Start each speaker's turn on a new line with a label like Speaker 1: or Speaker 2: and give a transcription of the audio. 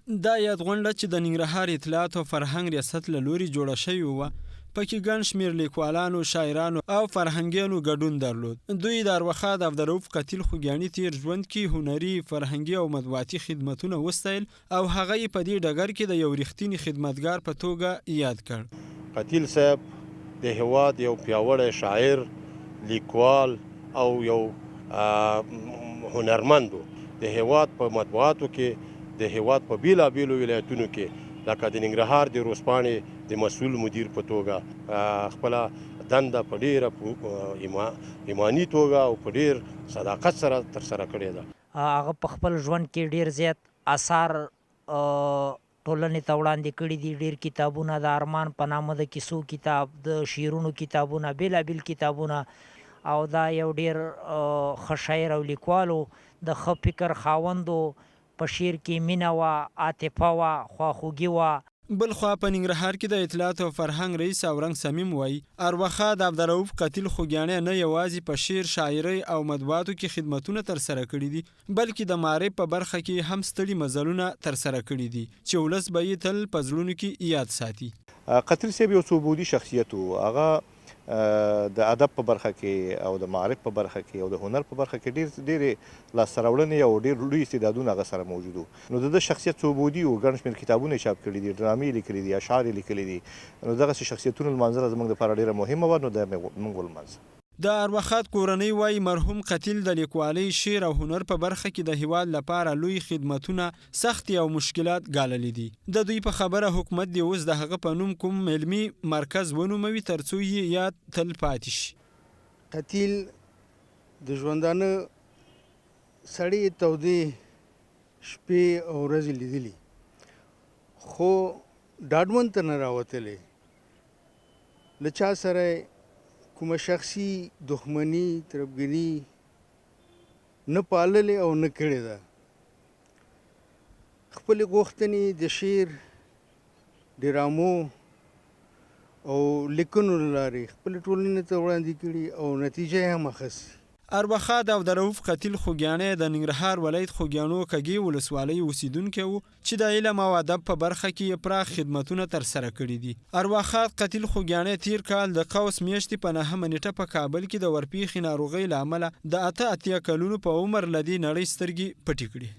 Speaker 1: دا یادغونډه چې د ننګرهار اطلاعات او فرهنګ ریاست له لوري جوړه شوې وه، پکې ګڼ شمېر لیکوالانو، شاعرانو او فرهنګیانو ګډون درلود. دوی د ارواښاد عبدالرؤف قتیل خوږیاڼي تیر ژوند کې هنري، فرهنګي او مطبوعاتي خدمتونه وستایل او هغه یې په دې ډګر کې د یو رښتیني خدمتګار په توګه یاد کړ.
Speaker 2: قتیل صاحب د هېواد یو پیاوړی شاعر، لیکوال او یو هنرمند و. د هېواد په مطبوعاتو کې، د هېواد په بیلابیلو ولایتونو کې لکه د ننګرهار د روزپاڼې د مسؤل مدیر په توګه خپله دنده په ډېره ایماني توګه او په ډېر صداقت سره ترسره کړې ده.
Speaker 3: هغه په خپل ژوند کې ډېر زیات اثار ټولنې ته وړاندې کړي دي. ډېر کتابونه، د ارمان په نامه د کیسو کتاب، د شعرونو کتابونه، بیلابیل کتابونه، او دا یو ډېر ښه شاعر او لیکوال و. د ښه فکر خاوند و. په شعر کې مینه وه، عاطفه وه، خواخوږي وه.
Speaker 1: بل خوا په ننګرهار کې د اطلاعات او فرهنګ رئیس اورنګ صمیم وایي ارواښاد عبدالرؤف قتیل خوږیاڼي نه یوازې په شعر، شاعرۍ او مطبوعاتو کې خدمتونه ترسره کړي دي، بلکې د معرف په برخه کې هم ستړي مزلونه ترسره کړي دي چې ولس به یې تل په زړونو کې یاد ساتي.
Speaker 4: قتیل صاحب یو څوبودي شخصیت و. هغه د ادب په برخه کې او د معرف په برخه کې او د هنر په برخه کې ډېرې لاسته راوړنې او ډېر لوی استعدادونه هغه سره موجود وو. نو د ده شخصیت څوبودي و. ګڼ شمېر کتابونه یې چاپ کړي دي، ډرامې لیکلي دي، اشعار یې لیکلي دي. نو دغسې شخصیتونو لمانځنه زموږ لپاره ډېره مهمه وه. نو دا موږ ولمانځه.
Speaker 1: د ارواښاد کورنۍ وایي مرحوم قتیل د لیکوالۍ، شعر او هنر په برخه کې د هیواد لپاره لوی خدمتونه، سختي او مشکلات ګاللي دي. د دوی په خبره حکومت دې اوس د هغه په نوم کوم علمي مرکز ونوموي ترڅو یې یاد تل پاتې شي.
Speaker 5: قتیل د ژوندانه سړې تودې شپې او ورځې لیدلي، خو ډاډمن ته نه راوتلی. له چا سره کومه شخصي دښمني، طرفګني نه پاللې او نه کړې ده. خپلې غوښتنې د شعر، ډرامو او لیکنو له لارې خپلې ټولنې ته وړاندې کړي او نتیجه یې هم اخیستې.
Speaker 1: ارواښاد عبدالرؤف قتیل خوږیاڼي د ننګرهار ولایت خوږیاڼو کږې ولسوالۍ اوسیدونکی و چې د علم او ادب په برخه کې یې پراخ خدمتونه ترسره کړي دي. ارواښاد قتیل خوږیاڼي تیر کال د قوس میاشتې په 9مه نیټه په کابل کې د ورپېښې ناروغۍ له امله د 88 کلونو په عمر له دې نړۍ سترګې پټې کړې.